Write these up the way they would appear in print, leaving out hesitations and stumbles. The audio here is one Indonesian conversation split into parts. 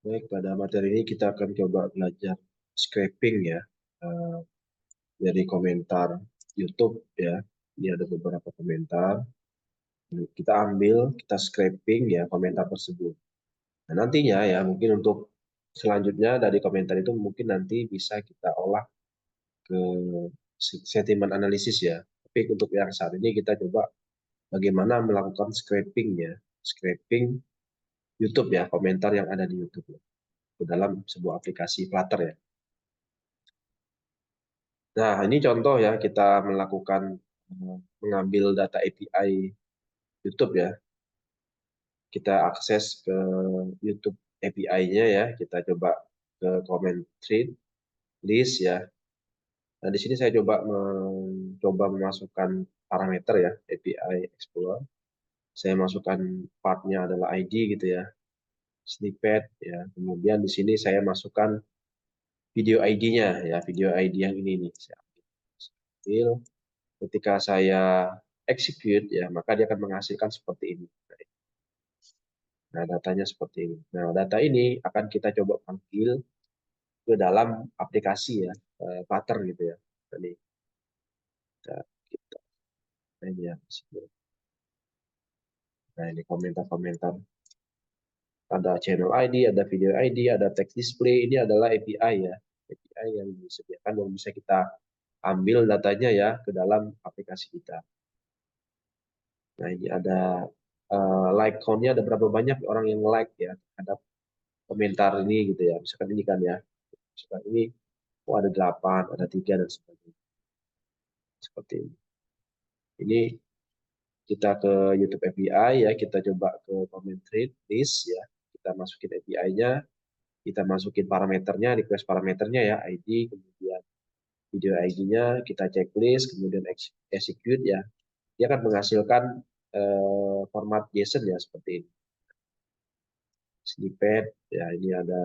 Baik, pada materi ini kita akan coba belajar scraping ya, eh, dari komentar YouTube ya. Ini ada beberapa komentar. Kita ambil, kita scraping ya komentar tersebut. Nah, nantinya ya mungkin untuk selanjutnya dari komentar itu mungkin nanti bisa kita olah ke sentimen analisis ya. Tapi untuk yang saat ini kita coba bagaimana melakukan scraping ya, scraping YouTube ya, komentar yang ada di YouTube ya, ke dalam sebuah aplikasi Flutter ya. Nah, ini contoh ya kita melakukan mengambil data API YouTube ya. Kita akses ke YouTube API-nya ya. Kita coba ke comment thread list ya. Nah, di sini saya coba memasukkan parameter ya API Explorer. Saya masukkan partnya adalah ID gitu ya. Snippet ya. Kemudian di sini saya masukkan video ID-nya ya, video ID yang ini nih. Saya ambil. Ketika saya execute ya, maka dia akan menghasilkan seperti ini. Nah, datanya seperti ini. Nah, data ini akan kita coba panggil ke dalam aplikasi ya, Flutter gitu ya. Tadi kita ini ya. Nah, ini komentar-komentar. Ada channel ID, ada video ID, ada text display. Ini adalah API ya. API yang disediakan dan bisa kita ambil datanya ya ke dalam aplikasi kita. Nah, ini ada like count-nya, ada berapa banyak orang yang like ya terhadap komentar ini gitu ya. Misalkan ini kan ya. Misalkan ini, oh ada 8, ada 3 dan sebagainya. Seperti ini. Ini kita ke YouTube API ya, kita coba ke comment thread list ya. Kita masukin API-nya, kita masukin parameternya, request parameternya ya, ID, kemudian video ID-nya, kita checklist, kemudian execute ya. Dia akan menghasilkan format JSON ya seperti ini. Snippet ya, ini ada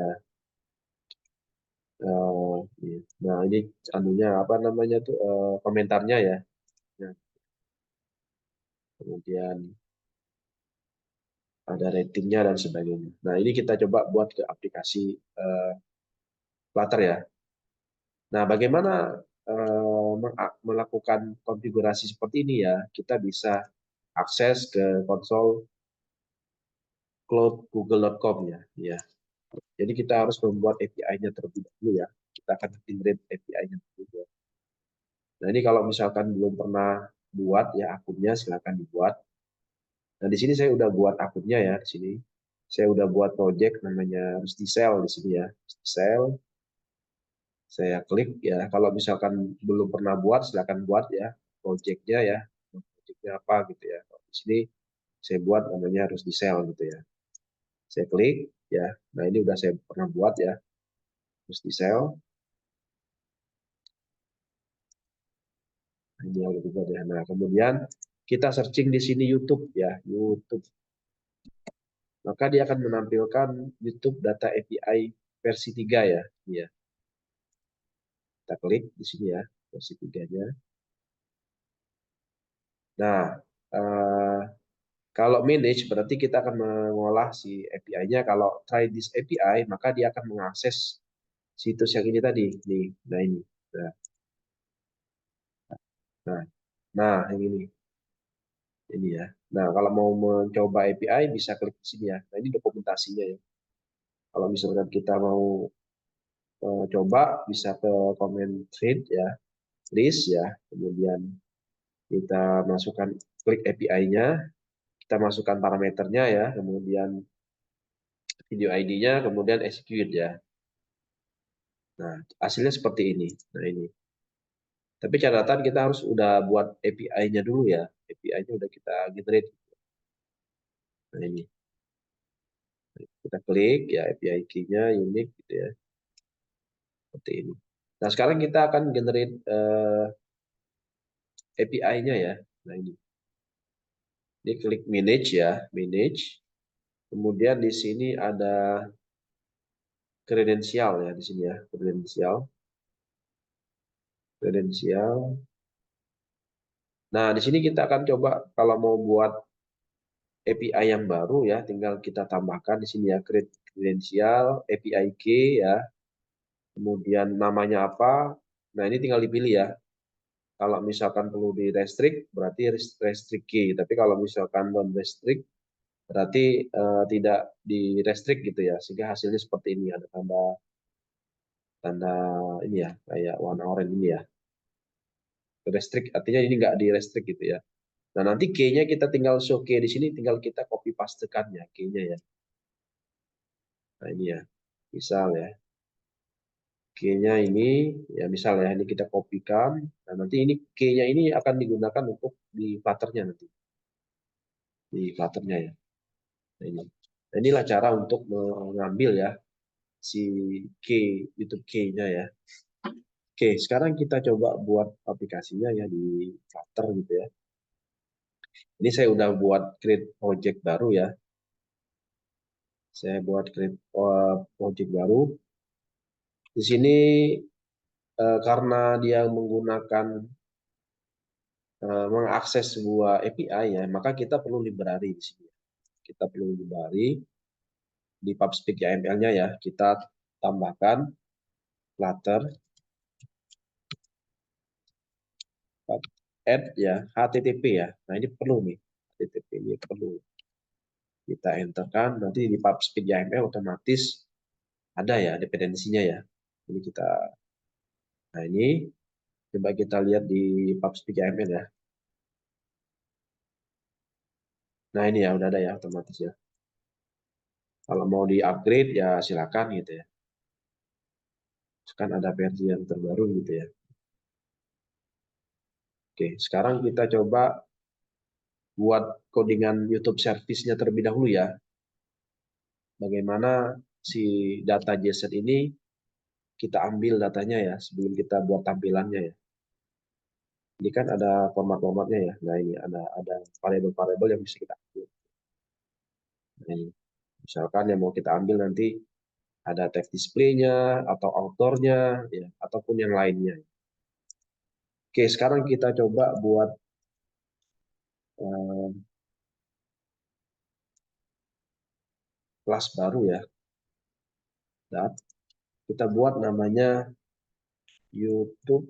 nah ini anunya apa namanya tuh komentarnya ya. Nah, kemudian ada ratingnya dan sebagainya. Nah, ini kita coba buat ke aplikasi Flutter ya. Nah, bagaimana melakukan konfigurasi seperti ini ya? Kita bisa akses ke konsol cloud google.com ya. Ya. Jadi kita harus membuat API-nya terlebih dahulu ya. Kita akan integrate API-nya dulu. Nah, ini kalau misalkan belum pernah buat ya akunnya silakan dibuat. Nah, di sini saya udah buat akunnya ya di sini. Saya udah buat project namanya Rusticell di sini ya. Rusticell. Saya klik ya. Kalau misalkan belum pernah buat silakan buat ya projectnya ya. Projectnya apa gitu ya. Kalau di sini saya buat namanya Rusticell gitu ya. Saya klik ya. Nah, ini udah saya pernah buat ya. Rusticell. Nah, ini yang lebih ya. Nah, kemudian kita searching di sini YouTube ya, YouTube. Maka dia akan menampilkan YouTube Data API versi 3 ya. Iya. Kita klik di sini ya, versi 3-nya. Nah, eh, kalau manage berarti kita akan mengolah si API-nya. Kalau try this API, maka dia akan mengakses situs yang ini tadi. Nih, nah ini. Nah, nah, nah yang ini. Ini ya. Nah, kalau mau mencoba API bisa klik di sini ya. Nah, ini dokumentasinya ya. Kalau misalkan kita mau coba bisa ke comment thread ya, list ya, kemudian kita masukkan klik API-nya, kita masukkan parameternya ya, kemudian video ID-nya, kemudian execute ya. Nah, hasilnya seperti ini. Nah, ini. Tapi catatan kita harus udah buat API-nya dulu ya. API-nya udah kita generate. Nah, ini. Kita klik ya API key-nya unik gitu ya. Seperti ini. Nah, sekarang kita akan generate API-nya ya. Nah, ini. Ini klik manage ya, manage. Kemudian di sini ada kredensial ya di sini ya, kredensial. Kredensial. Nah, di sini kita akan coba kalau mau buat API yang baru ya, tinggal kita tambahkan di sini ya, create credential, API key ya, kemudian namanya apa. Nah, ini tinggal dipilih ya. Kalau misalkan perlu di restrict, berarti restrict key. Tapi kalau misalkan non restrict, berarti tidak di restrict gitu ya. Sehingga hasilnya seperti ini, ada tanda tanda ini ya, kayak warna oranye ini ya. Restrict artinya ini nggak di restrict gitu ya. Nah, nanti key-nya kita tinggal show key di sini, tinggal kita copy pastekannya key-nya ya. Nah, ini ya. Misal ya. Key-nya ini, ya misal ya, ini kita kopikan. Nah, nanti ini key-nya ini akan digunakan untuk di Flutter-nya nanti. Di Flutter-nya ya. Nah, ini. Nah, inilah cara untuk mengambil ya si key, YouTube key-nya ya. Oke, sekarang kita coba buat aplikasinya ya di Flutter gitu ya. Ini saya udah buat create project baru ya. Saya buat create project baru. Di sini karena dia menggunakan mengakses sebuah API ya, maka kita perlu library di sini. Kita perlu library di PubSpeak YAML-nya ya. Kita tambahkan Flutter add ya HTTP ya. Nah, ini perlu nih. HTTP ini perlu kita enterkan, nanti di PubSpeak YAML otomatis ada ya dependensinya ya. Ini kita, nah ini coba kita lihat di PubSpeak YAML ya. Nah, ini ya udah ada ya otomatis ya. Kalau mau di upgrade ya silakan gitu ya. Kan ada versi yang terbaru gitu ya. Oke, sekarang kita coba buat codingan YouTube service-nya terlebih dahulu ya. Bagaimana si data JSON ini kita ambil datanya ya sebelum kita buat tampilannya ya. Ini kan ada format-formatnya ya. Nah, ini ada variabel-variabel yang bisa kita ambil. Nah, ini. Misalkan yang mau kita ambil nanti ada text display-nya atau author-nya ya, ataupun yang lainnya. Oke, sekarang kita coba buat eh, kelas baru ya. Dan kita buat namanya YouTube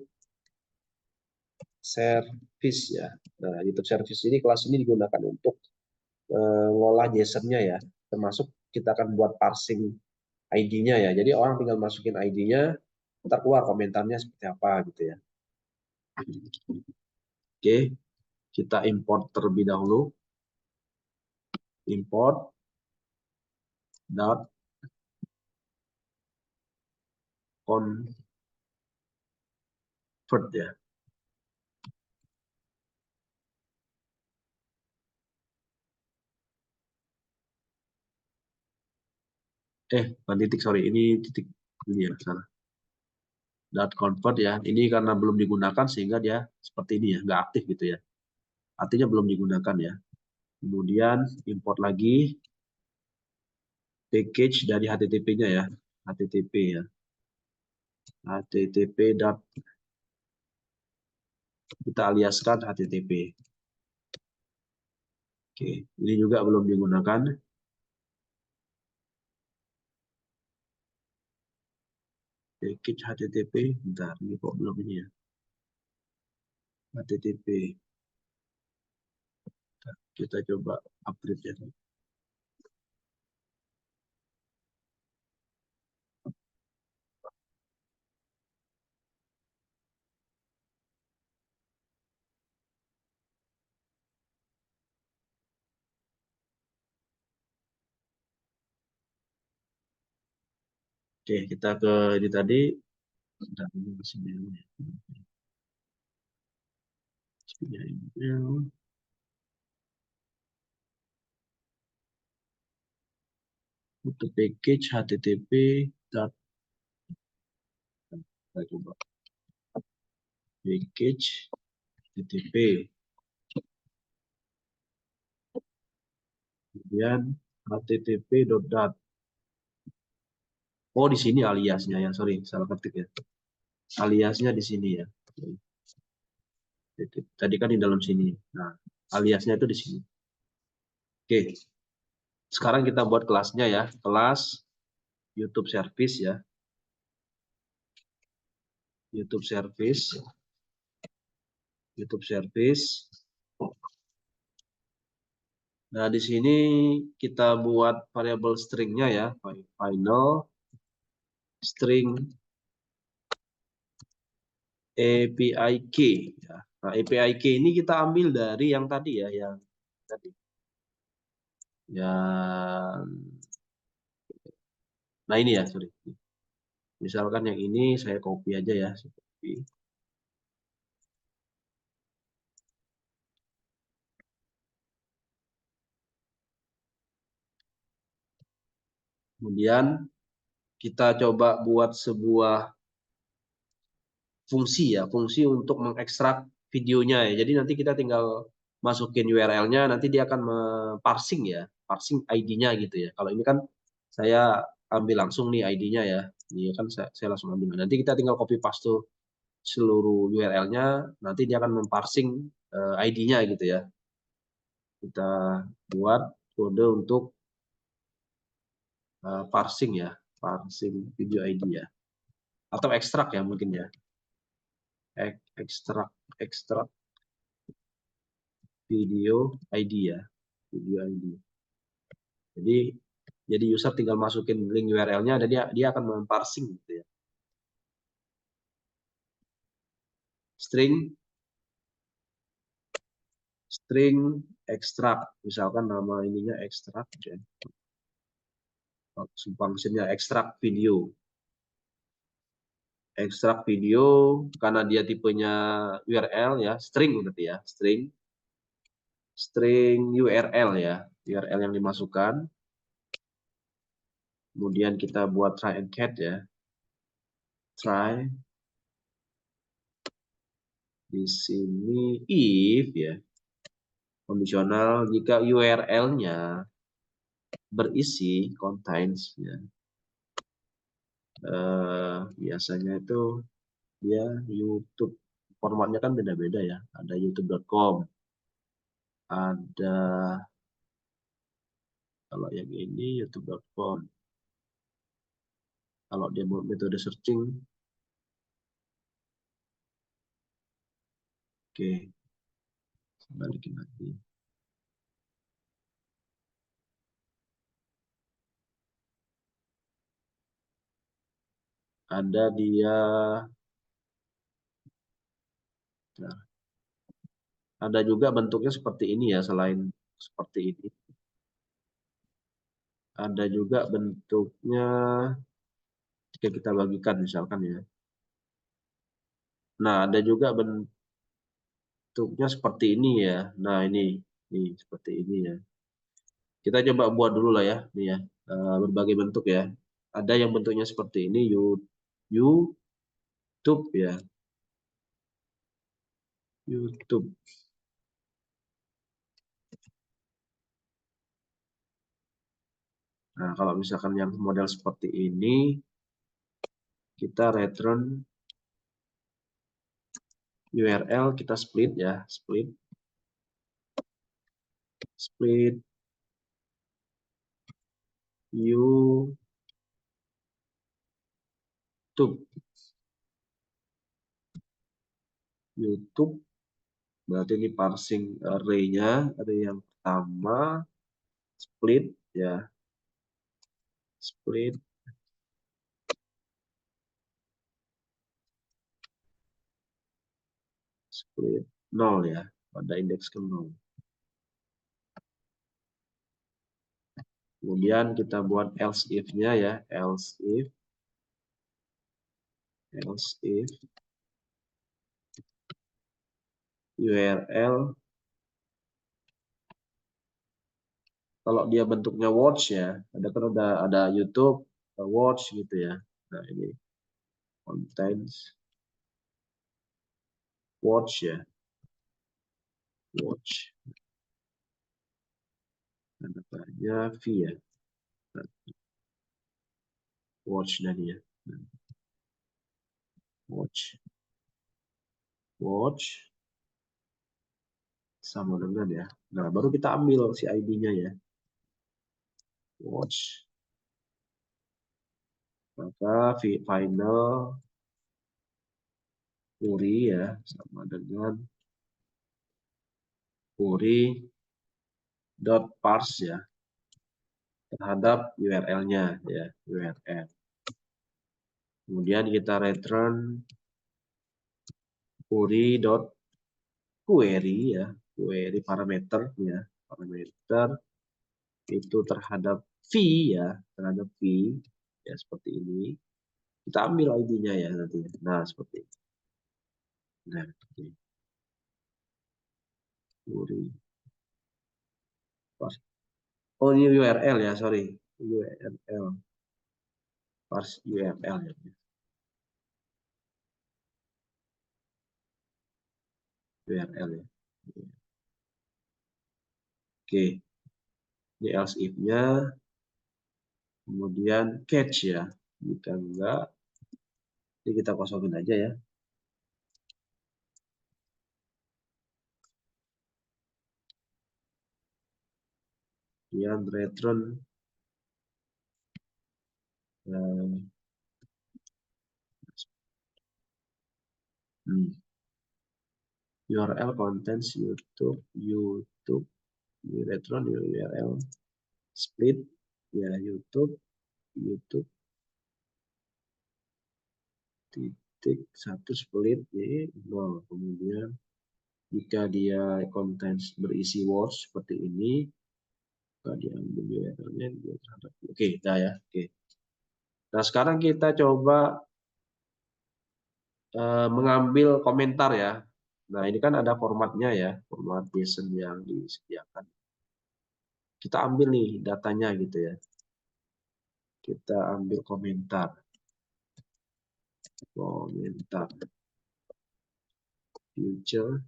Service ya. Nah, YouTube Service ini kelas ini digunakan untuk mengolah JSON-nya ya. Termasuk kita akan buat parsing ID-nya ya. Jadi orang tinggal masukin ID-nya, ntar keluar komentarnya seperti apa gitu ya. Oke, kita import terlebih dahulu. Import dot convert ya. Bukan titik, sorry. Ini titik ini ya, salah. Dot convert ya. Ini karena belum digunakan sehingga dia seperti ini ya, nggak aktif gitu ya. Artinya belum digunakan ya. Kemudian import lagi package dari HTTP-nya ya. HTTP ya. HTTP dot, kita aliaskan HTTP. Oke, ini juga belum digunakan. Package HTTP, bentar, ini kok belum ini ya. HTTP. Kita coba upgrade ya. Oke, kita ke ini tadi. Bentar, ini masih belum ya. Untuk package HTTP dot, kita coba package HTTP, kemudian HTTP dot dat. Oh, di sini aliasnya ya, sorry, salah ketik ya. Aliasnya di sini ya. Tadi kan di dalam sini. Nah, aliasnya itu di sini. Oke, sekarang kita buat kelasnya ya, kelas YouTube Service ya, YouTube Service, YouTube Service. Nah, di sini kita buat variabel stringnya ya, final string API key. Ya. Nah, API key ini kita ambil dari yang tadi ya, yang tadi. Yang, nah ini ya, sorry. Misalkan yang ini saya copy aja ya, copy. Kemudian kita coba buat sebuah fungsi ya, fungsi untuk mengekstrak videonya ya. Jadi nanti kita tinggal masukin URL-nya, nanti dia akan parsing ya, parsing ID-nya gitu ya. Kalau ini kan saya ambil langsung nih ID-nya ya. Ini kan saya langsung ambil. Nanti kita tinggal copy paste seluruh URL-nya, nanti dia akan memparsing ID-nya gitu ya. Kita buat kode untuk parsing ya, parsing video ID ya. Atau ekstrak ya mungkin ya. Ekstrak, ekstrak video ID ya, video ID. Jadi user tinggal masukin link URL-nya dan dia akan memparsing gitu ya. String extract, misalkan nama ininya extract ya. Fungsinya extract video. Extract video karena dia tipenya URL ya, string berarti ya, string URL ya, URL yang dimasukkan. Kemudian kita buat try and catch ya. Try di sini if ya. Kondisional jika URL-nya berisi contains ya. Biasanya itu dia YouTube formatnya kan beda-beda ya. Ada youtube.com, ada kalau yang ini youtube.com. Kalau dia metode searching, oke, balikin lagi. Ada dia, nah, ada juga bentuknya seperti ini ya, selain seperti ini. Ada juga bentuknya jika kita bagikan misalkan ya. Nah, ada juga bentuknya seperti ini ya. Nah, ini seperti ini ya. Kita coba buat dulu lah ya, nih ya, berbagai bentuk ya. Ada yang bentuknya seperti ini, YouTube ya, YouTube. Nah, kalau misalkan yang model seperti ini, kita return URL, kita split ya, split YouTube. YouTube berarti ini parsing array-nya, array yang pertama, split ya, split split 0 ya, pada indeks ke 0. Kemudian kita buat else if-nya ya, else if URL, kalau dia bentuknya watch ya, kan ada YouTube, watch gitu ya. Nah, ini contains watch ya, watch. Namanya V ya, watch tadi ya, watch sama dengan ya, Nah, baru kita ambil si ID-nya ya. Watch. Maka final query ya sama dengan query dot parse ya terhadap URL-nya ya, URL. Kemudian kita return query dot query ya, query parameter ya, parameter itu terhadap v ya, terhadap v ya seperti ini. Kita ambil ID-nya ya nanti. Nah, seperti ini. Nah, seperti ini. Query. Oh, ini URL ya, sorry. URL. Parse URL ya. URL ya. Oke. Ini else if-nya. Kemudian catch ya. Jika enggak, ini kita kosongin aja ya. Kemudian return URL contains YouTube return URL split ya YouTube titik satu split di 0. Kemudian jika dia contains berisi words seperti ini, maka diambil URL-nya dia terhadap. Oke, dah ya. Oke. Nah, sekarang kita coba mengambil komentar ya. Nah, ini kan ada formatnya ya, format JSON yang disediakan. Kita ambil nih datanya gitu ya. Kita ambil komentar future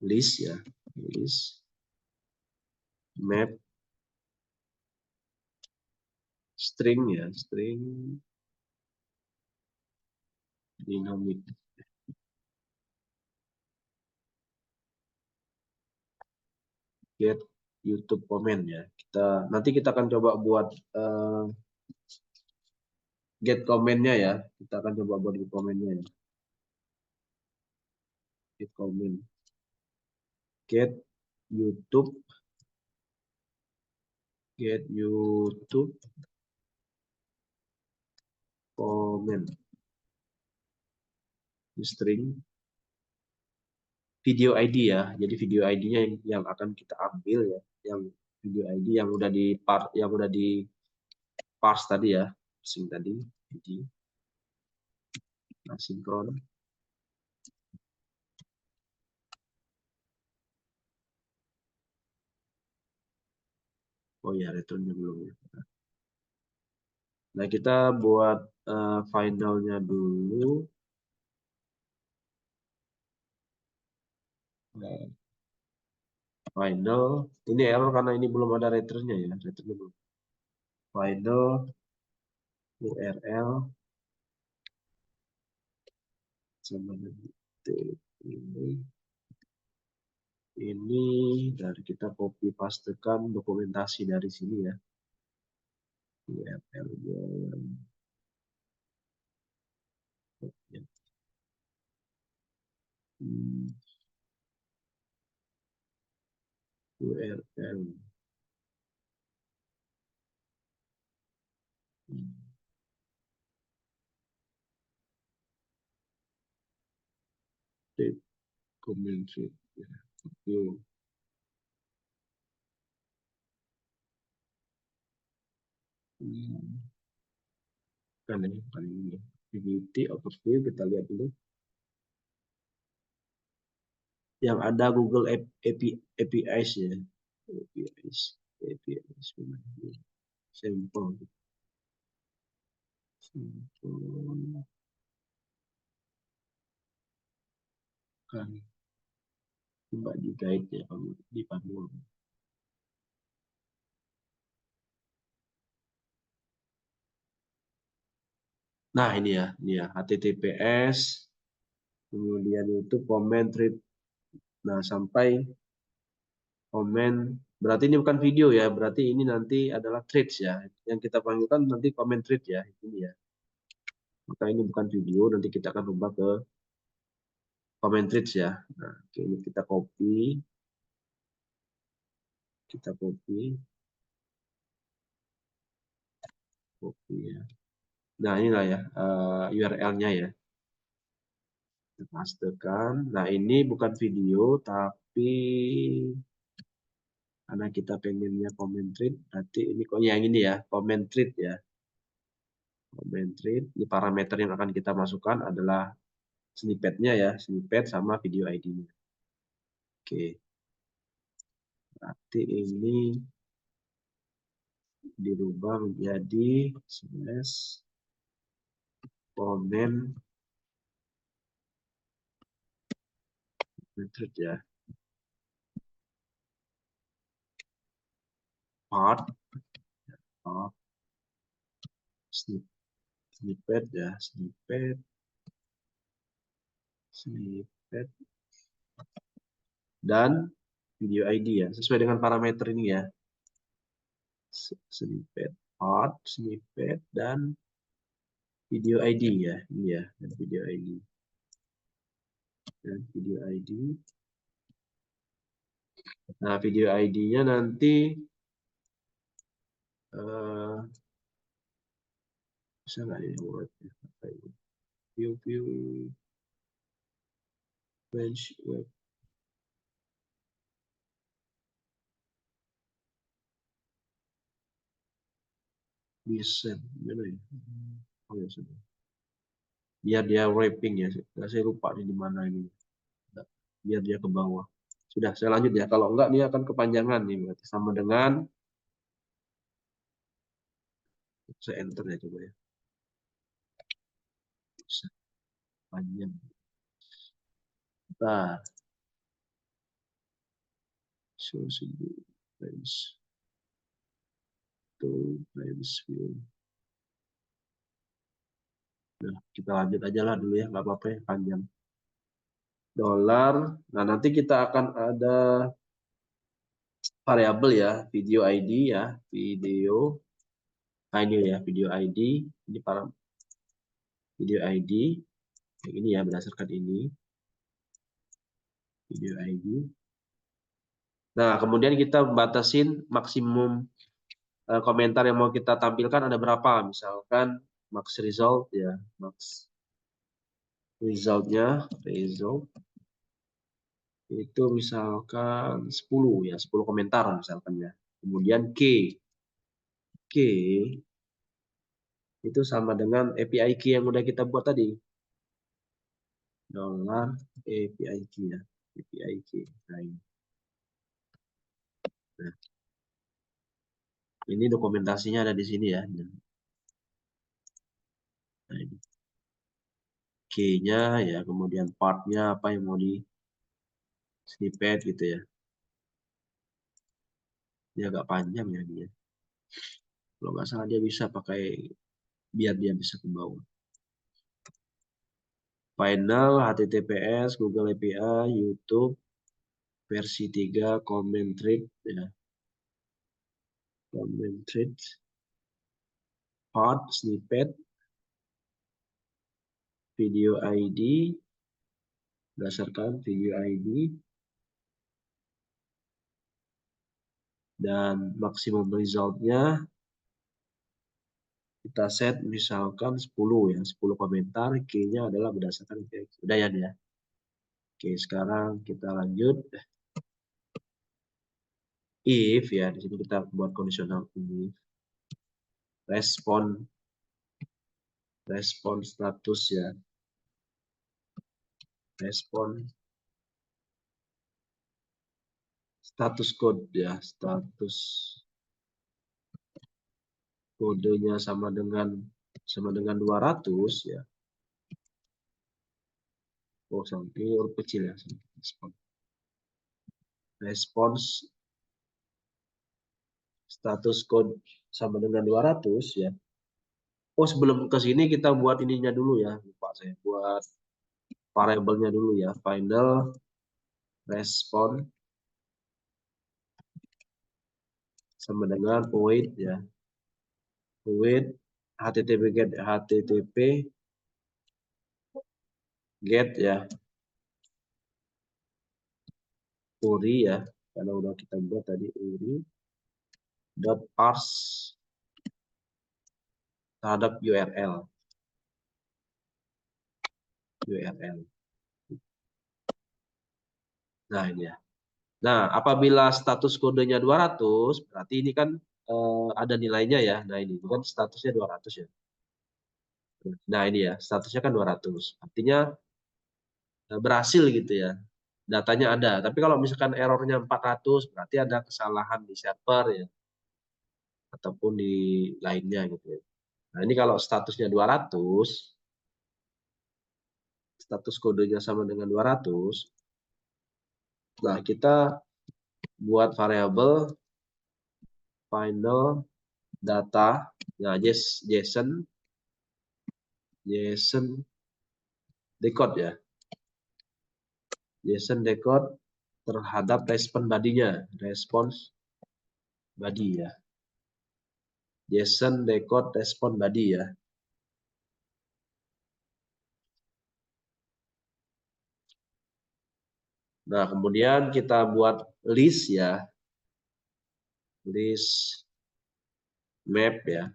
list ya, list map string ya, string dynamic get YouTube comment ya. Nanti kita akan coba buat get comment-nya ya. Kita akan coba buat get comment-nya ya. Get comment. Get YouTube comment string video ID ya. Jadi video ID-nya yang akan kita ambil ya, yang video ID yang udah di parse tadi ya, parsing tadi, ID asinkron. Oh ya, returnnya belum ya. Nah, kita buat finalnya dulu. Nah, final, ini error karena ini belum ada returnnya ya, returnnya belum. Final URL sama ini dari kita copy pastekan dokumentasi dari sini ya. URL-nya URL commentary ya. Kan ya, paling ini. Activity overview kita lihat dulu. Yang ada Google APIs ya. APIs. Sampel. Kan coba di guide ya, di panduan. Nah, ini ya HTTPS kemudian itu comment Nah, sampai komen, berarti ini bukan video ya, berarti ini nanti adalah threads ya. Yang kita panggilkan nanti comment thread ya, ini ya. Maka ini bukan video, nanti kita akan ubah ke comment threads ya. Nah, oke, ini kita copy, copy ya. Nah, inilah ya URL-nya ya. Kita pastekan. Nah, ini bukan video, tapi karena kita pengennya comment thread, berarti ini kok yang ini ya, comment thread ya. Comment thread, ini parameter yang akan kita masukkan adalah snippet-nya ya, snippet sama video ID-nya. Oke. Berarti ini dirubah menjadi slash comment thread ya. Part snippet ya, snippet dan video ID ya, sesuai dengan parameter ini ya. Snippet part, snippet dan video ID ya, ini ya, dan video ID. Dan video ID. Nah, video ID-nya nanti bisa nggak ya view bench web bisa gimana ya? Oh ya sudah. Biar dia wrapping ya, saya lupa di mana ini. Biar dia ke bawah. Sudah, saya lanjut ya. Kalau enggak, dia akan kepanjangan nih. Berarti sama dengan, saya enter ya coba ya. Bisa panjang. Nah, so frames view. Nah, kita lanjut aja lah dulu ya, nggak apa-apa ya, panjang. Dolar. Nah, nanti kita akan ada variabel ya, video ID ya, video. Nah, ini ya, video ID. Ini para video ID. Yang ini ya, berdasarkan ini. Video ID. Nah, kemudian kita batasin maksimum komentar yang mau kita tampilkan ada berapa. Misalkan max result ya, max resultnya, result itu misalkan 10 ya, 10 komentar misalkan ya. Kemudian K itu sama dengan API key yang udah kita buat tadi. Dollar API key ya, API key. Nah, ini dokumentasinya ada di sini ya. Nah, ini key-nya ya, kemudian part-nya apa yang mau di snippet gitu ya. Ini agak panjang ya dia. Kalau nggak salah dia bisa pakai biar dia bisa ke bawah. Final, HTTPS, Google API, YouTube, versi 3, comment thread, ya. Comment thread, part, snippet, video ID, berdasarkan video ID, dan maksimum resultnya kita set misalkan 10 ya, 10 komentar, key-nya adalah berdasarkan API. Udah ya dia. Oke, sekarang kita lanjut. If ya, di sini kita buat kondisional if respon status ya, respon status code ya, status kodenya sama dengan 200 ya. Oh, sampai huruf kecil ya. Respons status code sama dengan 200 ya. Oh, sebelum ke sini kita buat ininya dulu ya. Lupa saya buat variabelnya dulu ya. Final respon sama dengan void ya, void http get ya, URI ya, karena udah kita buat tadi URI dot parse terhadap URL. Nah ini ya. Nah apabila status kodenya 200, berarti ini kan ada nilainya ya. Nah ini kan statusnya 200 ya. Nah ini ya, statusnya kan 200. Artinya berhasil gitu ya. Datanya ada. Tapi kalau misalkan errornya 400, berarti ada kesalahan di server ya. Ataupun di lainnya gitu ya. Nah ini kalau statusnya 200, status kodenya sama dengan 200, nah kita buat variabel final data, nah JSON decode ya, JSON decode terhadap respon body-nya, response body ya, JSON decode respon body ya. Nah kemudian kita buat list ya, list map ya,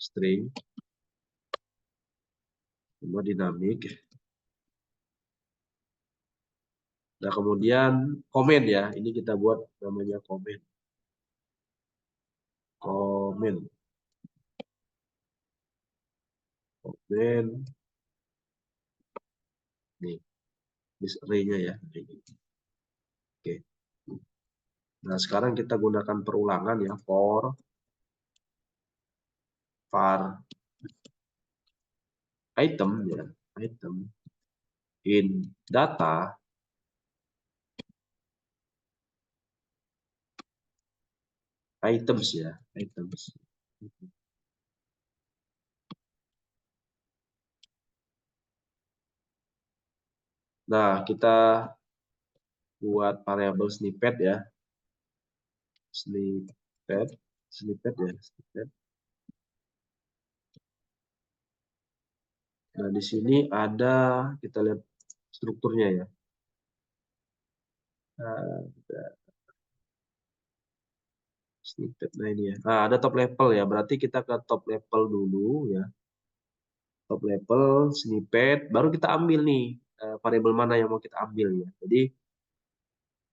string, semua dinamik. Nah kemudian komen ya, ini kita buat namanya komen, komen nih, list array-nya ya. Oke. Nah sekarang kita gunakan perulangan ya, for var item ya, item in data items ya, items. Nah kita buat variabel snippet ya, snippet ya, snippet. Nah di sini ada, kita lihat strukturnya ya. Snippet, nah ini ya. Nah ada top level ya, berarti kita ke top level dulu ya. Top level snippet, baru kita ambil nih variabel mana yang mau kita ambil ya. Jadi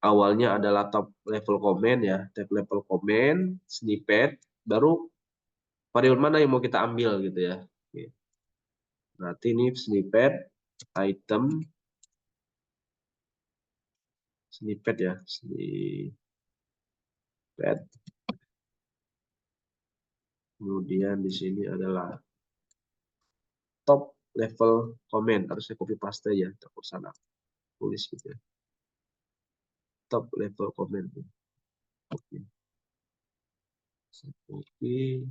awalnya adalah top level comment ya, top level comment, snippet, baru variabel mana yang mau kita ambil gitu ya. Oke. Berarti ini snippet, item, snippet ya, snippet. Kemudian di sini adalah top level comment, harus saya copy paste ya, terus sana tulis gitu ya. Top level comment. Oke. Oke.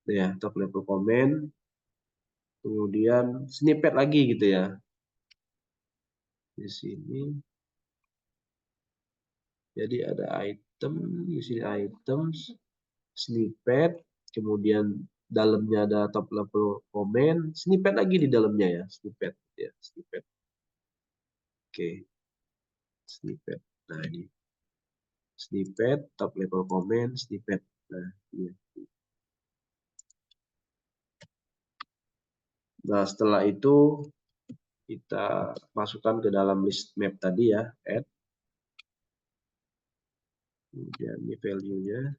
Ya, top level comment. Kemudian snippet lagi gitu ya. Di sini. Jadi ada item, di sini items, snippet, kemudian dalamnya ada top level comment, snippet lagi di dalamnya ya, snippet ya, snippet. Oke. Snippet. Nah, ini snippet, top level comment, snippet. Nah, ini. Nah, setelah itu kita masukkan ke dalam list map tadi ya, add. Kemudian ini value-nya.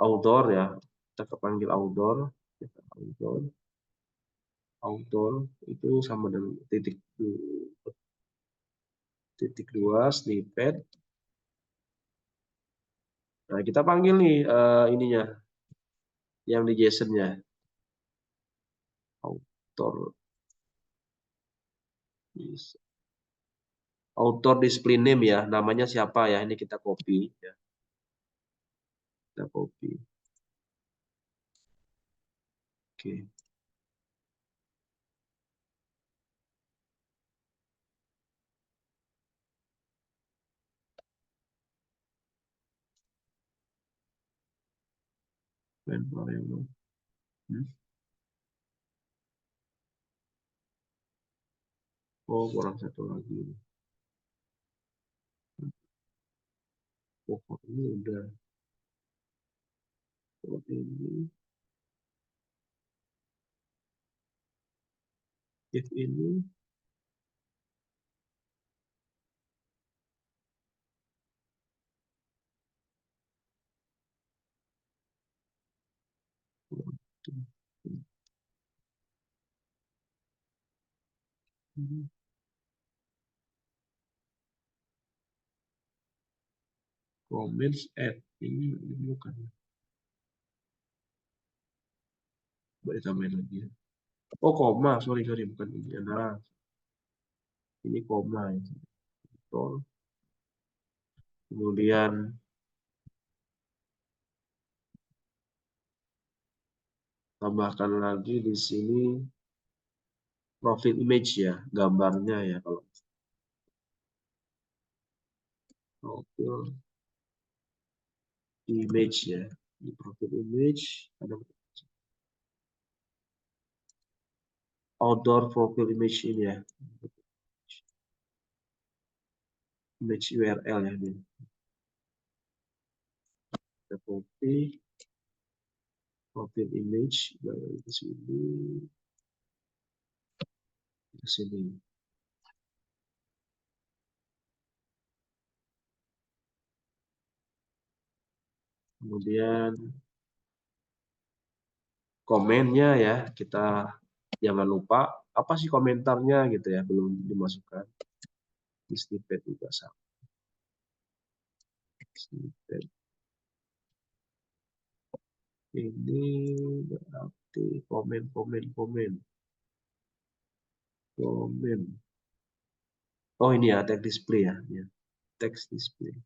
Outdoor ya, kita panggil outdoor. Outdoor, outdoor itu sama dengan titik dua snippet. Nah kita panggil nih ininya, yang di JSON-nya. author display name ya, namanya siapa ya, ini kita copy ya, kita copy. Oke. Oh, kurang satu lagi. Oh, ini udah. Ini, if ini, comments add ini bukan. Boleh tambahin lagi ya. Oh, koma, sorry bukan ini. Nah, ini koma ya. Betul. Kemudian tambahkan lagi di sini profil image ya, gambarnya ya, kalau profil image ya, di profil image ada outdoor profil image ini ya, image URL ya ini. Kita copy profil image dari sini ke sini. Kemudian komennya ya, kita jangan lupa apa sih komentarnya gitu ya, belum dimasukkan. Di snippet juga sama. Snippet. Ini berarti komen. Oh ini ya, text display ya. Text display.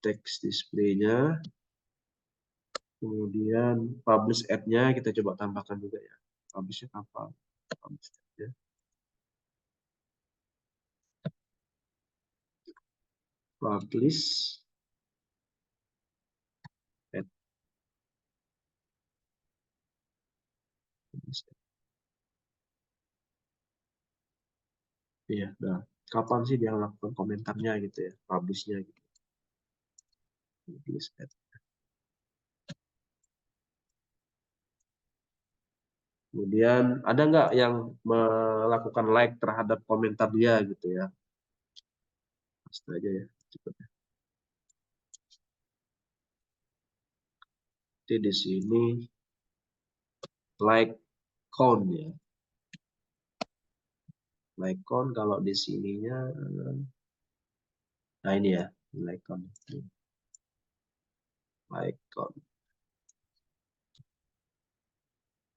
Text display-nya. Kemudian publish ad-nya kita coba tambahkan juga ya. Publish-nya apa? Publish ad-nya. Publish ad. Iya, nah. Kapan sih dia lakukan komentarnya gitu ya, publish-nya gitu. Publish ad. Kemudian ada nggak yang melakukan like terhadap komentar dia gitu ya? Pasti aja ya, cepet ya. Jadi di sini like count ya. Like count kalau di sininya, nah ini ya, like count. Like count.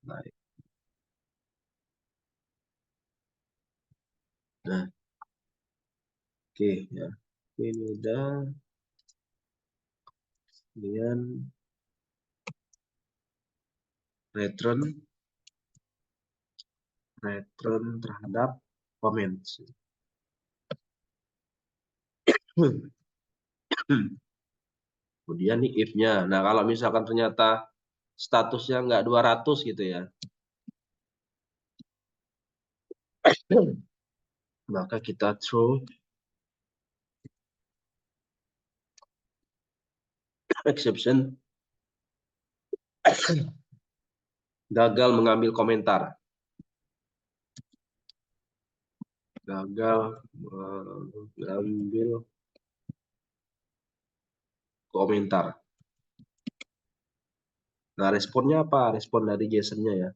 Like. Nah, oke ya. Ini udah. Kemudian return terhadap comments. Kemudian nih if-nya. Nah, kalau misalkan ternyata statusnya nggak 200 gitu ya, maka kita throw exception, gagal mengambil komentar. Gagal mengambil komentar. Nah, responnya apa? Respon dari JSON-nya ya.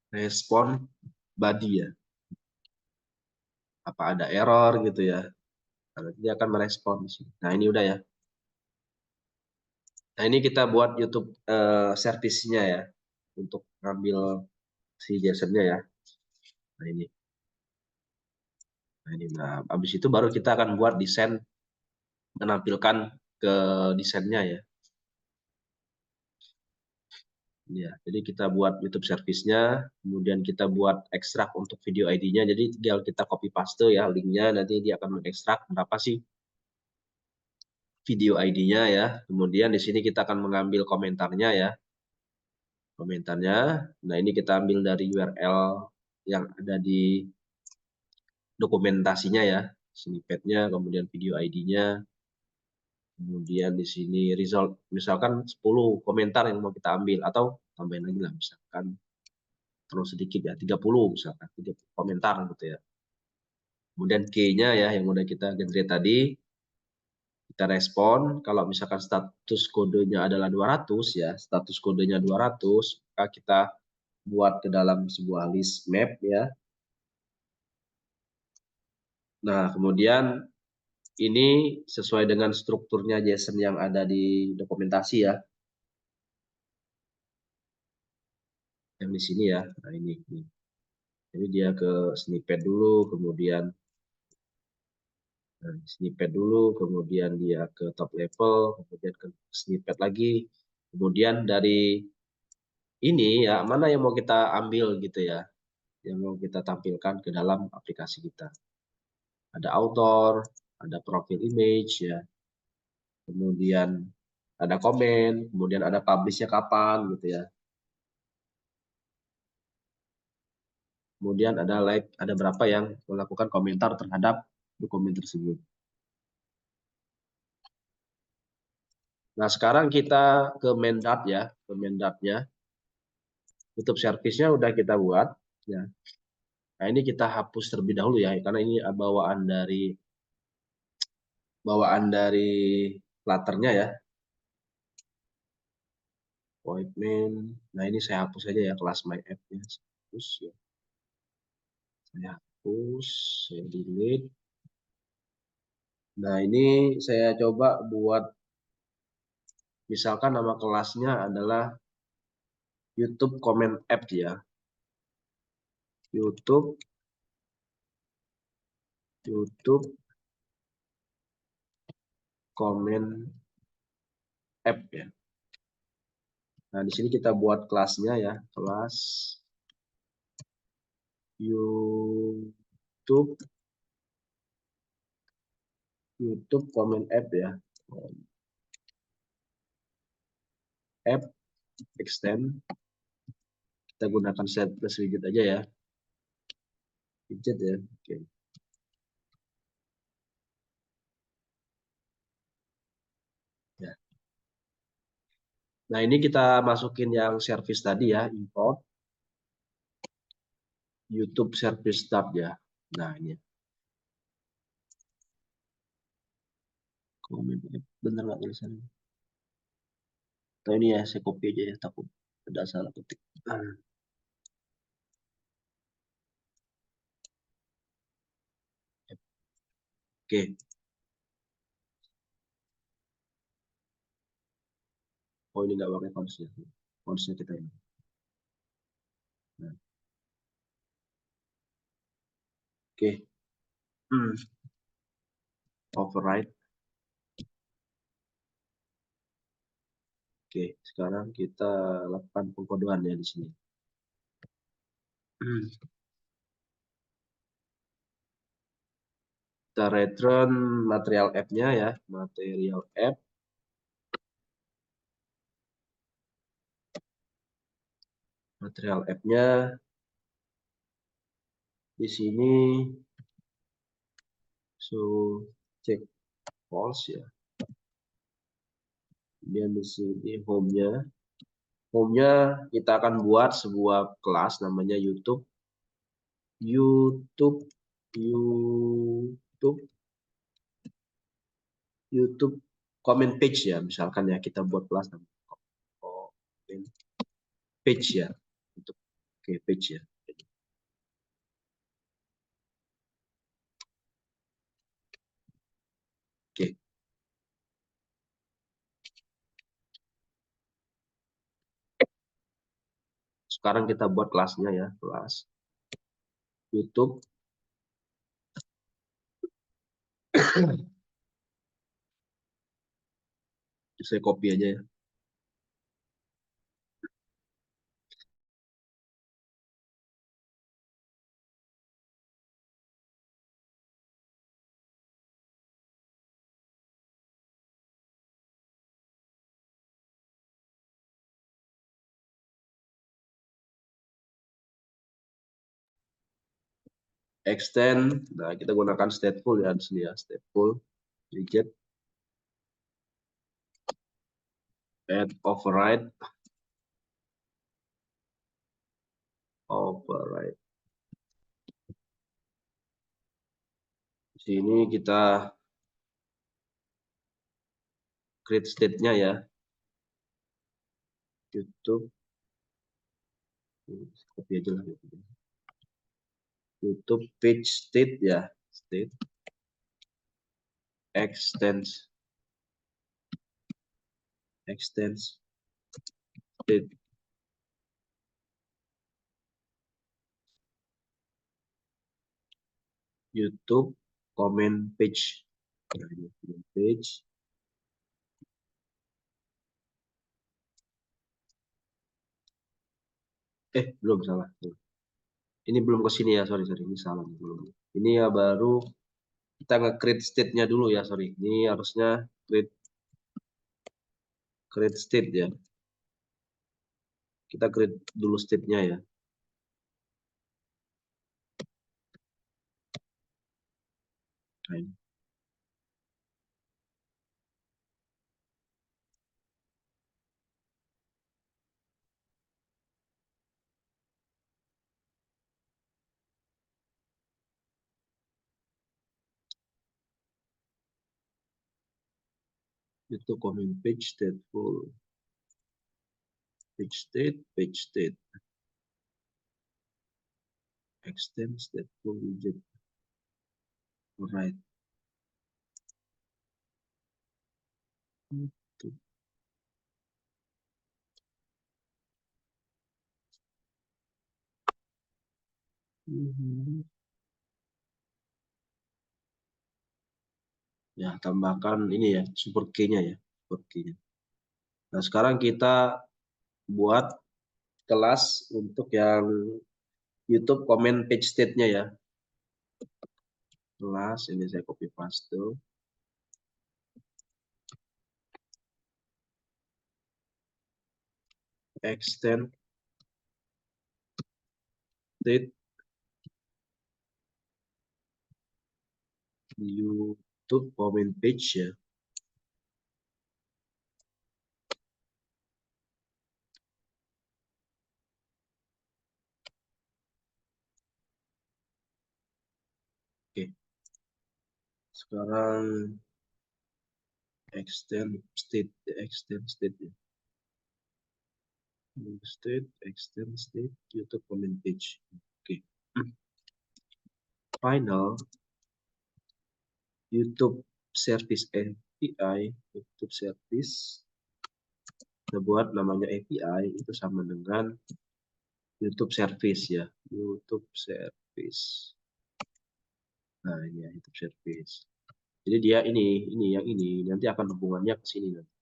respon body ya. Apa ada error gitu ya. Nah, dia akan merespon di sini. Nah, ini udah ya. Nah, ini kita buat YouTube service-nya ya untuk ngambil si JSON-nya ya. Nah, ini. Nah, ini. Nah, habis itu baru kita akan buat desain menampilkan ke desainnya ya. Ya, jadi kita buat YouTube service-nya, kemudian kita buat ekstrak untuk video ID-nya. Jadi tinggal kita copy paste ya linknya, nanti dia akan mengekstrak berapa sih video ID-nya ya. Kemudian di sini kita akan mengambil komentarnya ya. Komentarnya. Nah, ini kita ambil dari URL yang ada di dokumentasinya ya. Snippet-nya, kemudian video ID-nya. Kemudian di sini result, misalkan 10 komentar yang mau kita ambil atau tambahin lagi lah misalkan terus sedikit ya 30 misalkan 30 komentar gitu ya. Kemudian key-nya ya yang udah kita generate tadi kita respon kalau misalkan status kodenya adalah 200 ya, status kodenya 200 maka kita buat ke dalam sebuah list map ya. Nah, kemudian ini sesuai dengan strukturnya JSON yang ada di dokumentasi ya. Yang di sini ya. Nah, ini. Jadi dia ke snippet dulu, kemudian snippet dulu, kemudian dia ke top level, kemudian ke snippet lagi. Kemudian dari ini ya, mana yang mau kita ambil gitu ya, yang mau kita tampilkan ke dalam aplikasi kita. Ada author, ada profile image ya, kemudian ada komen, kemudian ada publish-nya kapan gitu ya. Kemudian ada like, ada berapa yang melakukan komentar terhadap dokumen tersebut. Nah, sekarang kita ke main dart ya, ke main dart-nya. YouTube service-nya udah kita buat ya. Nah, ini kita hapus terlebih dahulu ya, karena ini bawaan dari Flutter-nya ya. Void main. Nah, ini saya hapus aja ya kelas my app-nya. Hapus ya. Saya hapus, saya delete. Nah, ini saya coba buat misalkan nama kelasnya adalah YouTube Comment App ya. YouTube Comment App ya. Nah, di sini kita buat kelasnya ya, kelas YouTube Comment App ya. App extend. Kita gunakan set plus widget aja ya. Widget ya. Oke. Ya. Nah, ini kita masukin yang service tadi ya, import YouTube service tab ya. Nah, ini. Comment app bener nggak tulisannya? Atau ini ya, saya copy aja ya, takut ada salah ketik. Oke. Oh, ini nggak pakai fontsnya. Fontsnya kita ini. Nah. Oke. Override. Oke, sekarang kita lakukan pengkodean ya di sini. Kita return material app-nya ya, material app. Material app-nya di sini check false ya. Kemudian di sini home-nya. Home-nya kita akan buat sebuah kelas namanya YouTube. YouTube comment page ya, misalkan ya kita buat kelas namanya comment page ya. Oke, page ya. Oke. Sekarang kita buat kelasnya ya, kelas YouTube. Saya copy aja ya. Extend, nah kita gunakan stateful ya di sini ya, stateful, widget, add override, Di sini kita create state-nya ya, YouTube, copy aja lah, YouTube page state ya, state, extends state, YouTube comment page, page, belum, salah, ini belum ke sini ya, sorry, ini salah, belum. Ini ya baru kita nge-create state-nya dulu ya, sorry, ini harusnya create state ya, kita create dulu state-nya ya. Nah, ini. Itu comment page stateful, page state, extend stateful widget, right. Ya, tambahkan ini ya, super key-nya ya, super key-nya. Nah, sekarang kita buat kelas untuk yang YouTube comment page state-nya ya. Kelas, ini saya copy paste. Extend state YouTube comment page ya. Oke. Sekarang extend state ya. Extend state YouTube comment page. Oke. Final YouTube service API, YouTube service. Kita buat namanya API itu sama dengan YouTube service ya, YouTube service. Nah, ini ya, YouTube service. Jadi dia ini yang ini nanti akan hubungannya ke sini nanti.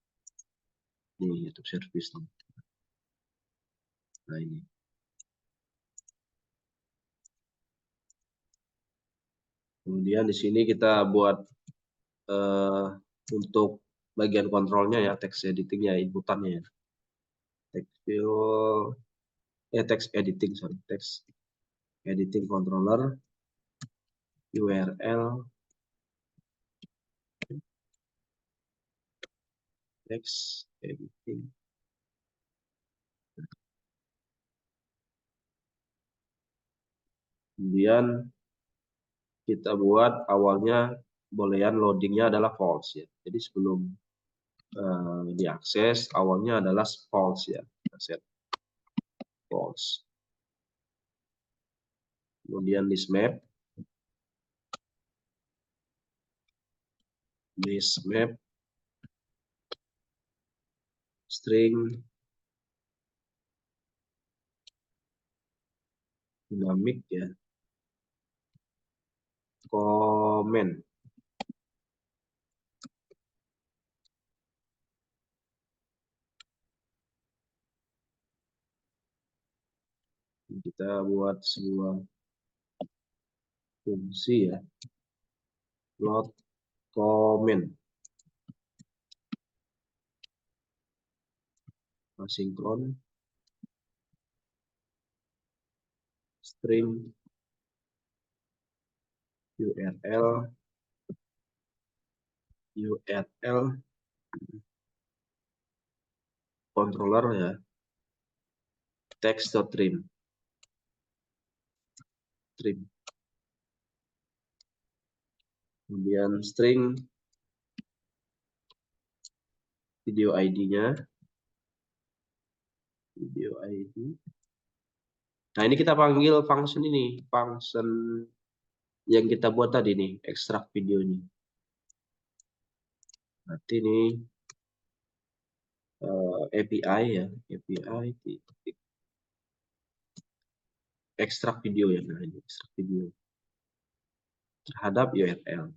Ini YouTube service nih. Nah, ini. Kemudian di sini kita buat untuk bagian kontrolnya ya, text editingnya, inputannya ya. Text editing, sorry, text editing controller, URL, text editing. Kemudian kita buat awalnya boolean loadingnya adalah false ya. Jadi sebelum diakses awalnya adalah false ya. Set false. kemudian list map, string, dinamik ya, comment. Kita buat sebuah fungsi ya, load comment, asinkron, string URL controller ya, text.trim, kemudian string video ID-nya, video ID. Nah, ini kita panggil function ini, function yang kita buat tadi nih, ekstrak videonya. Nanti ini API ya, API ekstrak video ya, nah ini ekstrak video terhadap URL.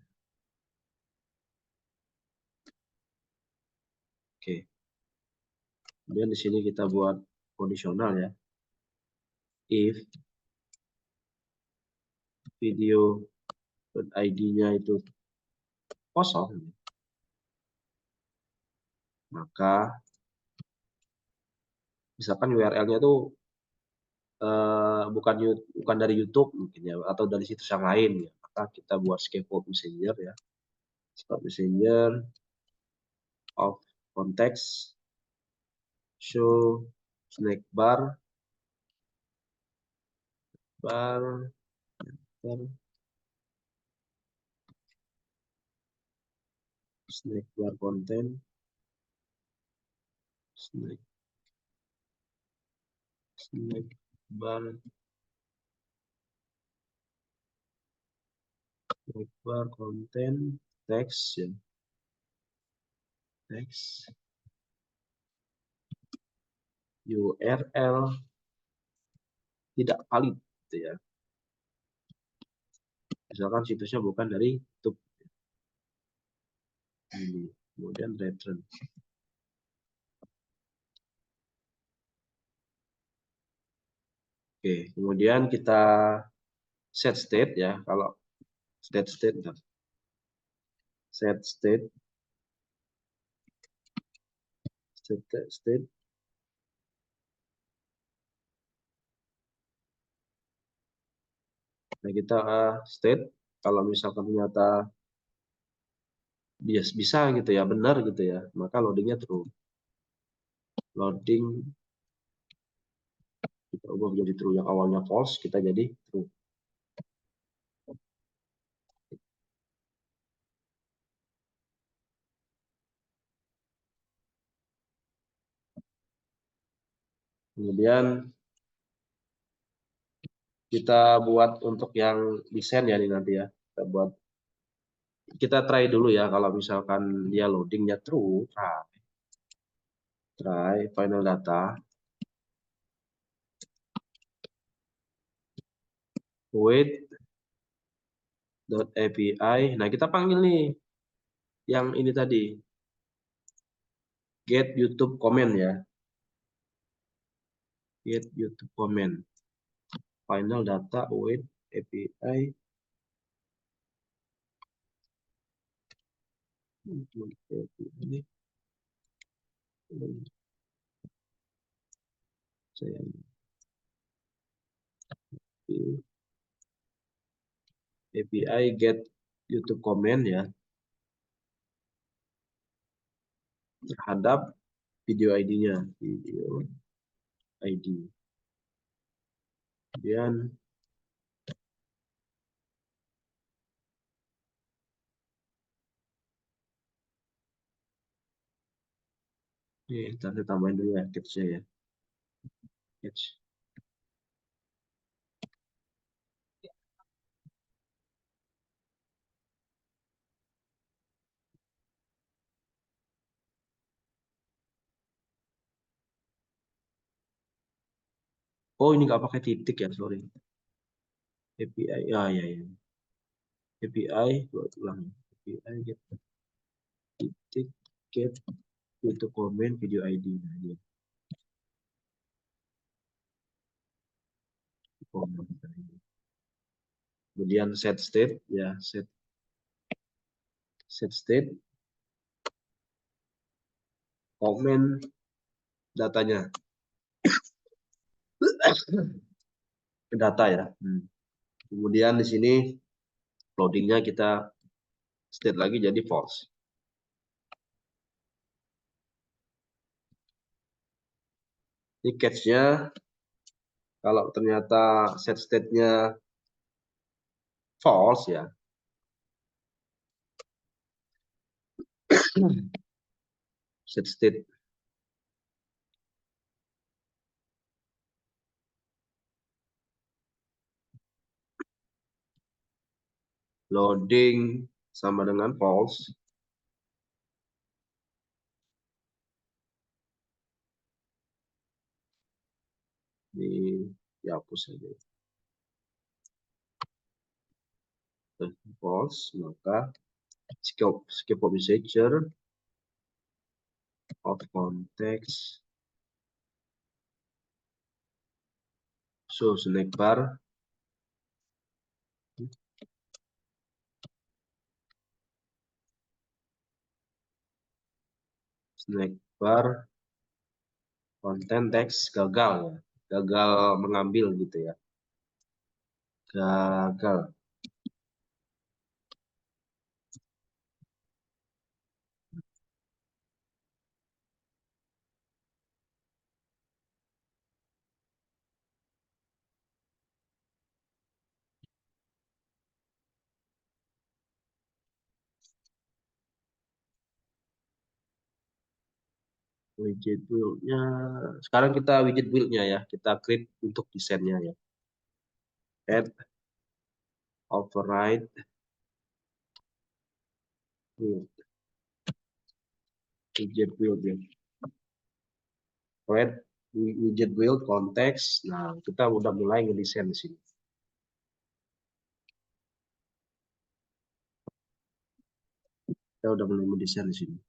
Oke. Kemudian di sini kita buat kondisional ya. If video ID-nya itu kosong, maka misalkan URL-nya itu bukan dari YouTube mungkin ya, atau dari situs yang lain ya, maka kita buat scaffold messenger ya, scaffold messenger of context show snack bar snack bar content snack bar content text ya, text URL tidak valid gitu ya, misalkan situsnya bukan dari YouTube ini, kemudian return. Oke, kemudian kita set state ya, kalau set state nah kita state kalau misalkan ternyata bisa gitu ya, benar gitu ya, maka loadingnya true. Loading kita ubah menjadi true, yang awalnya false kita jadi true. Kemudian kita buat untuk yang desain ya, ini nanti ya, kita try dulu ya, kalau misalkan dia loadingnya true, try final data wait .api. Nah, kita panggil nih yang ini tadi, get YouTube comment ya, get YouTube comment, final data wait API ini saya API get YouTube comment ya, terhadap video ID-nya, video ID. Kemudian ini kita tambahin dulu ya catch-nya ya, catch Oh, ini nggak pakai titik ya, sorry. API, ya, ya, ya. API, buat ulang. API get titik get YouTube comment video ID. Nah, ini comment. Kemudian set state, ya, set state, comment datanya, data ya. Kemudian di sini loadingnya kita state lagi jadi false. Ini catch-nya, kalau ternyata set state-nya false ya, set state loading sama dengan false, dihapus saja. False, maka scope of messager out context so snack bar content text gagal ya, gagal mengambil gitu ya, gagal. Widget build-nya, sekarang kita widget build-nya ya, kita create untuk desainnya ya. Add override widget build ya. Create widget build konteks. Nah, kita udah mulai ngedesain di sini. Kita udah mulai mendesain di sini.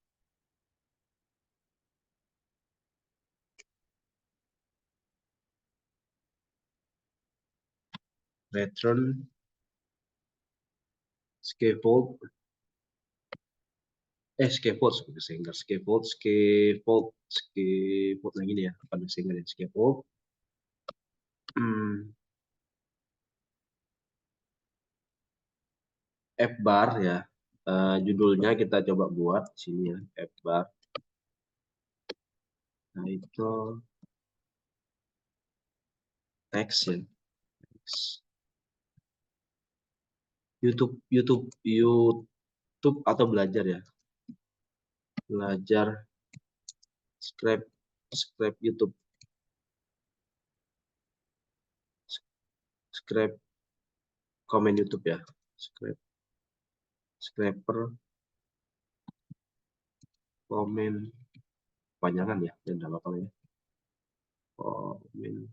Return scaffold scaffold lagi nih ya, apa sehingga scaffold. F bar ya, judulnya kita coba buat sini ya, F bar. Nah, itu teks ya, YouTube atau belajar ya, belajar subscribe YouTube, subscribe komen YouTube ya, subscriber komen panjangan ya, dan apa ya, komen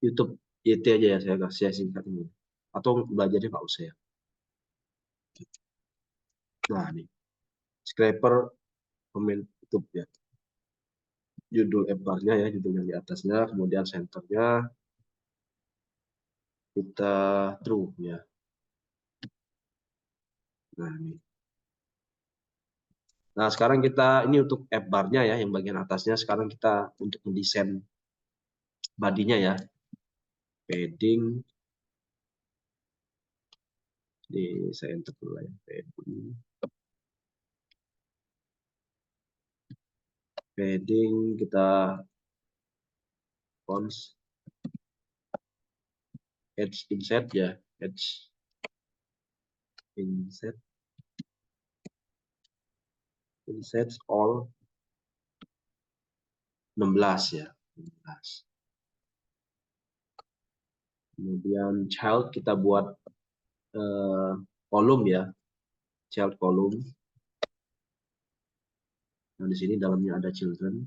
YouTube YT aja ya, saya kasih singkat ini, atau belajarnya nggak usah ya. Nah, nih subscriber komen YouTube ya, judul F-bar-nya ya, judul yang di atasnya, kemudian centernya kita true ya. Nah, ini. Nah, sekarang kita ini untuk F-bar-nya ya, yang bagian atasnya. Sekarang kita untuk mendesain badinya ya, padding, di saya enter dulu ya, padding kita fonts edge inset ya, edge inset all 16 ya, 16. Kemudian child kita buat kolom ya, child kolom. Nah, di sini dalamnya ada children.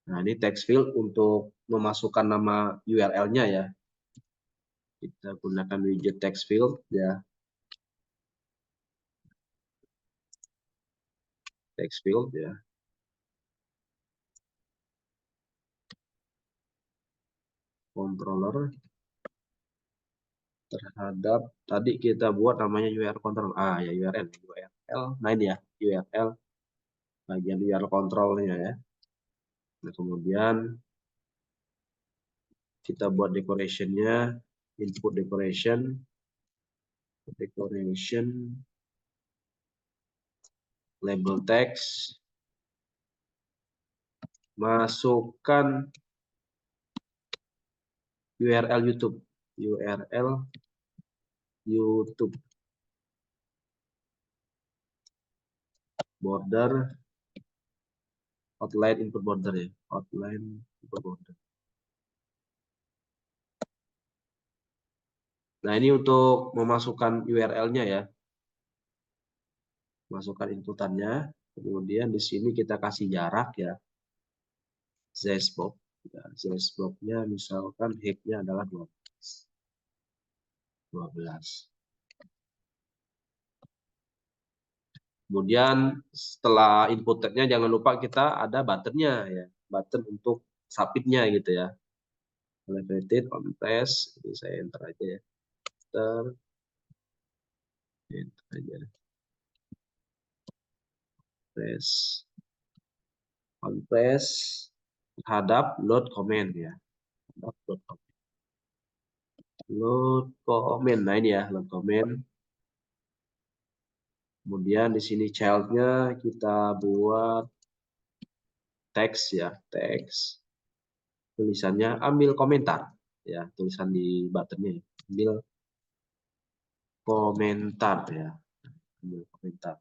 Nah, ini text field untuk memasukkan nama URL-nya ya. Kita gunakan widget text field ya. Text field ya. Controller terhadap tadi kita buat namanya URL control. Ya URL. Nah ini ya URL bagian URL controlnya ya. Nah, kemudian kita buat decorationnya, input decoration, label text, masukkan URL YouTube, border, outline input border ya, outline input border. Nah ini untuk memasukkan URL-nya ya, masukkan inputannya. Kemudian di sini kita kasih jarak ya, zbox. Ya, zbox-nya misalkan height-nya adalah 12. Kemudian setelah input tag-nya jangan lupa kita ada button-nya ya, button untuk submit-nya gitu ya. Elevated on press, ini saya enter aja ya. Enter aja. Press on press terhadap load comment ya. Load comment. Nah ini ya load comment. Kemudian di sini child-nya kita buat teks ya, teks. Tulisannya ambil komentar ya, tulisan di buttonnya ya. Ambil komentar ya, ambil komentar.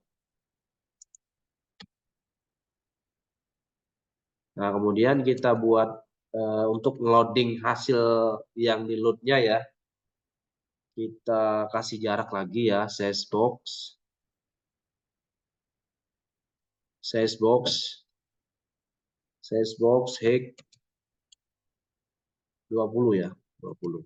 Nah kemudian kita buat untuk loading hasil yang di load-nya ya, kita kasih jarak lagi ya, size box height 20 ya, 20.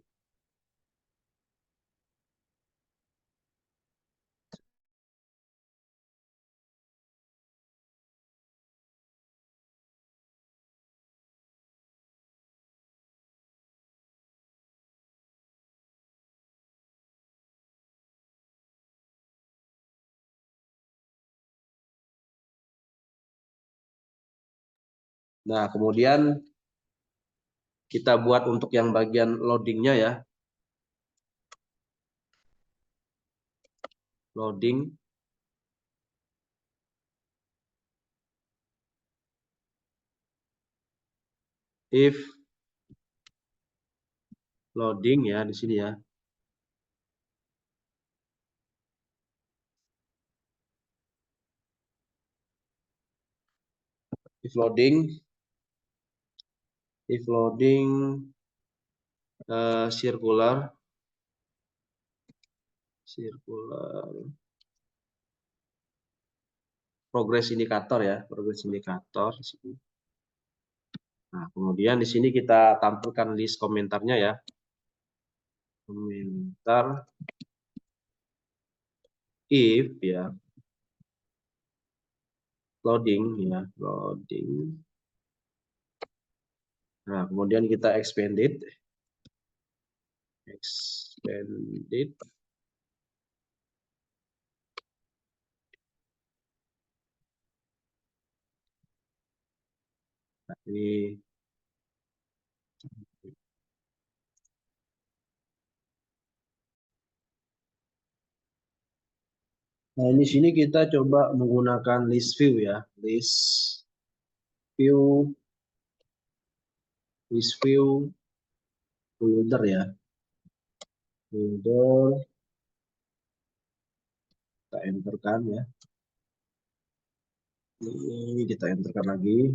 Nah kemudian kita buat untuk yang bagian loadingnya ya, loading if loading ya di sini ya. If loading circular progress indikator ya, progress indikator di sini. Nah, kemudian di sini kita tampilkan list komentarnya ya. Komentar if ya, loading ya, loading. Nah, kemudian kita expanded. Nah, ini Nah, di sini kita coba menggunakan list view ya, list view folder ya, folder kita enterkan ya, ini kita enterkan lagi.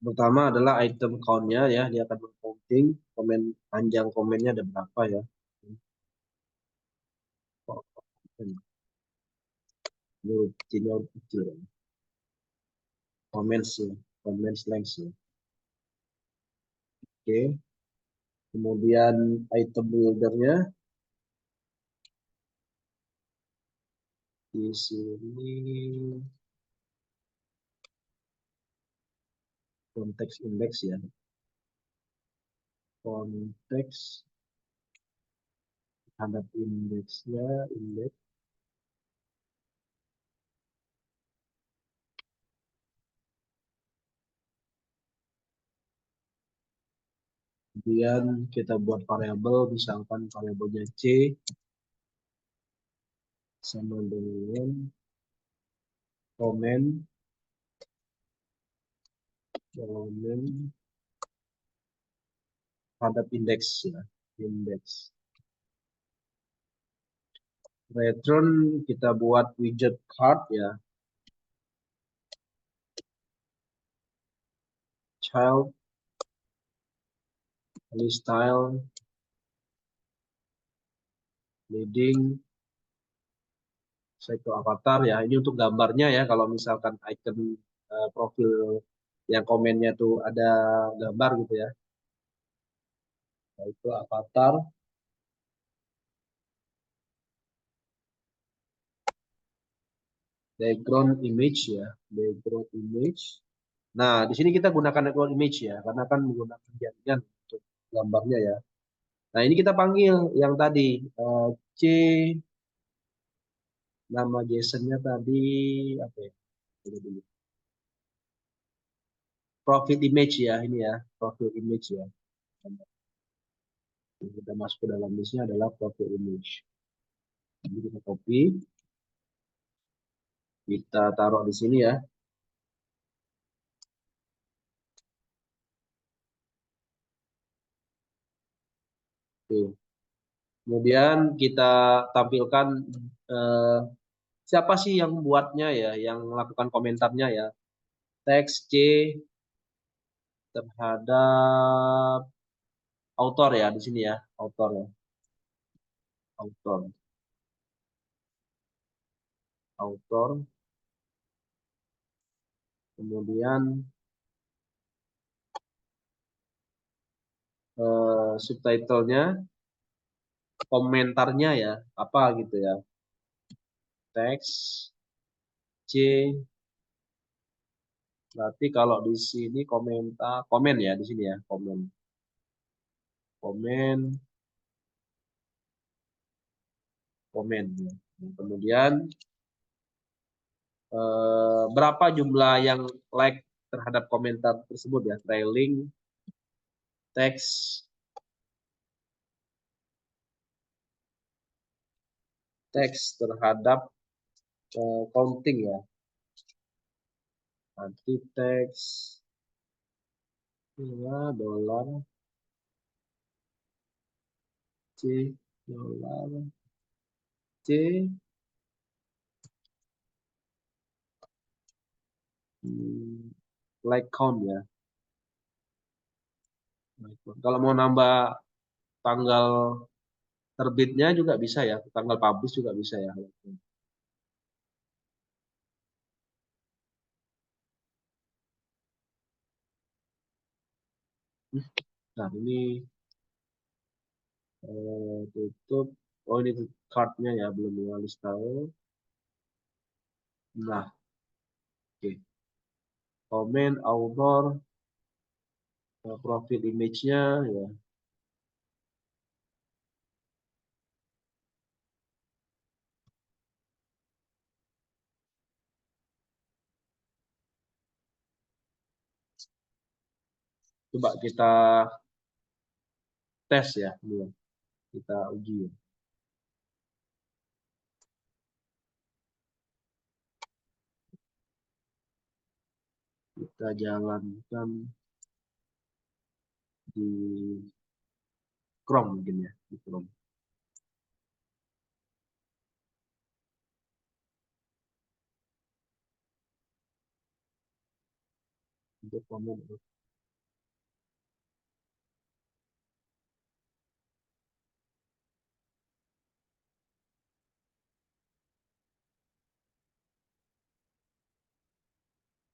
Pertama adalah item count-nya ya, dia akan counting komen panjang komennya ada berapa ya. Ini rutinnya kecil ya. Comments ya, comments length ya. Oke, kemudian item buildernya di sini konteks index ya, konteks terhadap indeksnya, indeks. Kemudian kita buat variabel, misalkan variabelnya C sama dengan komen terhadap indeks ya, indeks. Return kita buat widget card ya, child, style, leading, Seiko avatar ya. Ini untuk gambarnya ya. Kalau misalkan icon profil yang komennya tuh ada gambar gitu ya. Nah, itu avatar, background image ya, background image. Nah, di sini kita gunakan background image ya, karena kan menggunakan jaringan untuk gambarnya ya. Nah, ini kita panggil yang tadi C, nama JSON-nya tadi apa ya? Ini dulu. Profil image ya, ini ya, profil image ya. Yang kita masuk ke dalam listnya adalah profil image. Jadi kita copy, kita taruh di sini ya. Oke. Kemudian kita tampilkan eh, siapa sih yang buatnya ya, yang melakukan komentarnya ya. Teks C terhadap author ya di sini ya, author ya, author, author. Kemudian subtitlenya, komentarnya ya, apa gitu ya. Teks C. Berarti kalau di sini komentar, komen ya di sini ya, komen, komen, komen. Ya. Kemudian berapa jumlah yang like terhadap komentar tersebut ya, trailing teks, teks terhadap counting ya, nanti teks ya dolar C, dolar C, like count ya. Kalau mau nambah tanggal terbitnya juga bisa ya, tanggal publish juga bisa ya. Nah ini tutup. Oh ini cardnya ya, belum ditulis tahu. Nah, oke. Comment, author, profil image-nya ya. Coba kita tes ya, dulu. Kita uji ya. Kita jalankan di Chrome mungkin ya, di Chrome. Untuk komen.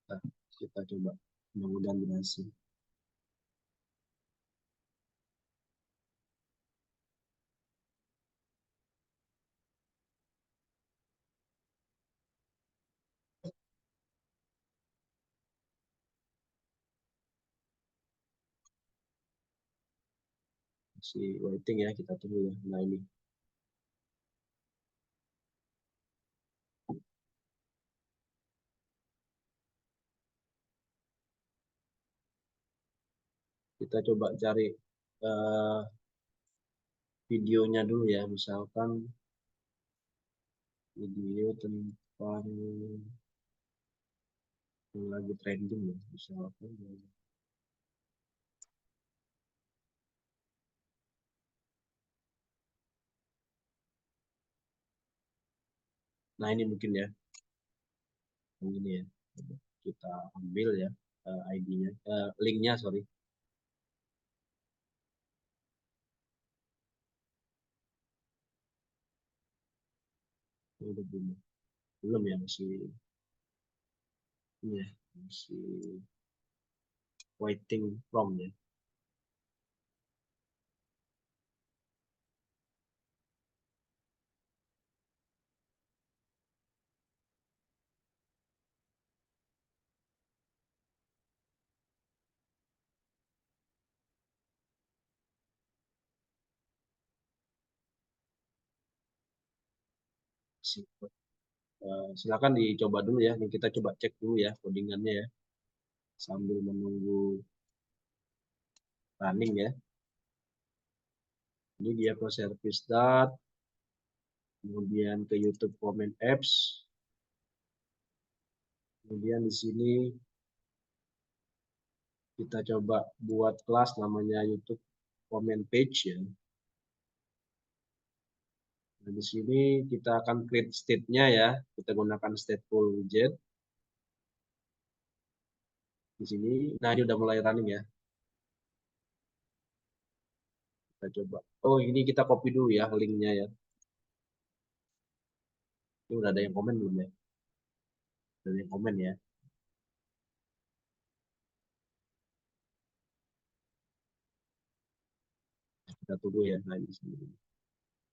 Nah, kita coba, mudah-mudahan berhasil. Si waiting ya, kita tunggu ya. Nah ini kita coba cari eh, videonya dulu ya, misalkan video tentang yang lagi trending ya, misalkan. Nah ini mungkin ya, yang ini ya. Kita ambil ya ID-nya, linknya sorry. Ini udah belum ya, masih ini ya, masih waiting from ya. Silakan dicoba dulu ya. Ini kita coba cek dulu ya codingannya ya, sambil menunggu running ya. Ini dia ke service dat, kemudian ke YouTube Comment Apps, kemudian di sini kita coba buat kelas namanya YouTube Comment Page ya. Nah, di sini kita akan create state-nya ya. Kita gunakan stateful widget. Di sini, nah ini udah mulai running ya. Kita coba. Oh, ini kita copy dulu ya linknya ya. Ini udah ada yang komen belum ya? Udah ada yang komen ya. Kita tunggu ya. Nah, di sini.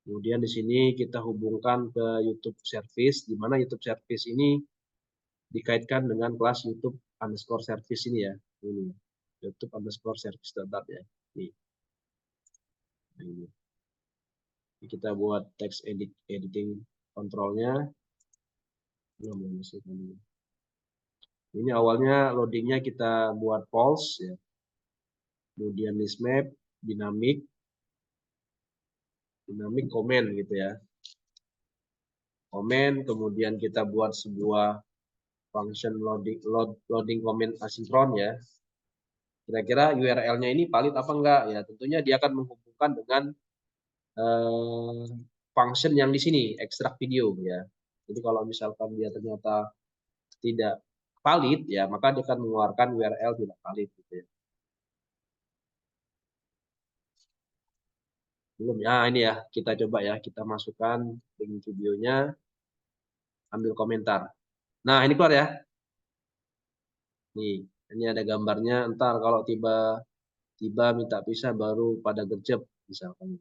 Kemudian di sini kita hubungkan ke YouTube Service, di mana YouTube Service ini dikaitkan dengan kelas YouTube underscore service ini ya. Ini YouTube underscore service tetap ya. Ini. Nah, ini. Kita buat text editing kontrolnya. Belum masuk ini. Ini awalnya loadingnya kita buat false ya. Kemudian list map, dinamik komen gitu ya. Komen, kemudian kita buat sebuah function loading comment asinkron ya. Kira-kira URL-nya ini valid apa enggak ya? Tentunya dia akan menghubungkan dengan eh, function yang di sini, extract video ya. Jadi kalau misalkan dia ternyata tidak valid ya, maka dia akan mengeluarkan URL tidak valid gitu ya. Belum ya, ini ya, kita coba ya, kita masukkan link videonya, ambil komentar. Nah, ini keluar ya. Nih, ini ada gambarnya. Ntar kalau tiba-tiba minta pisah baru pada gercep misalkan.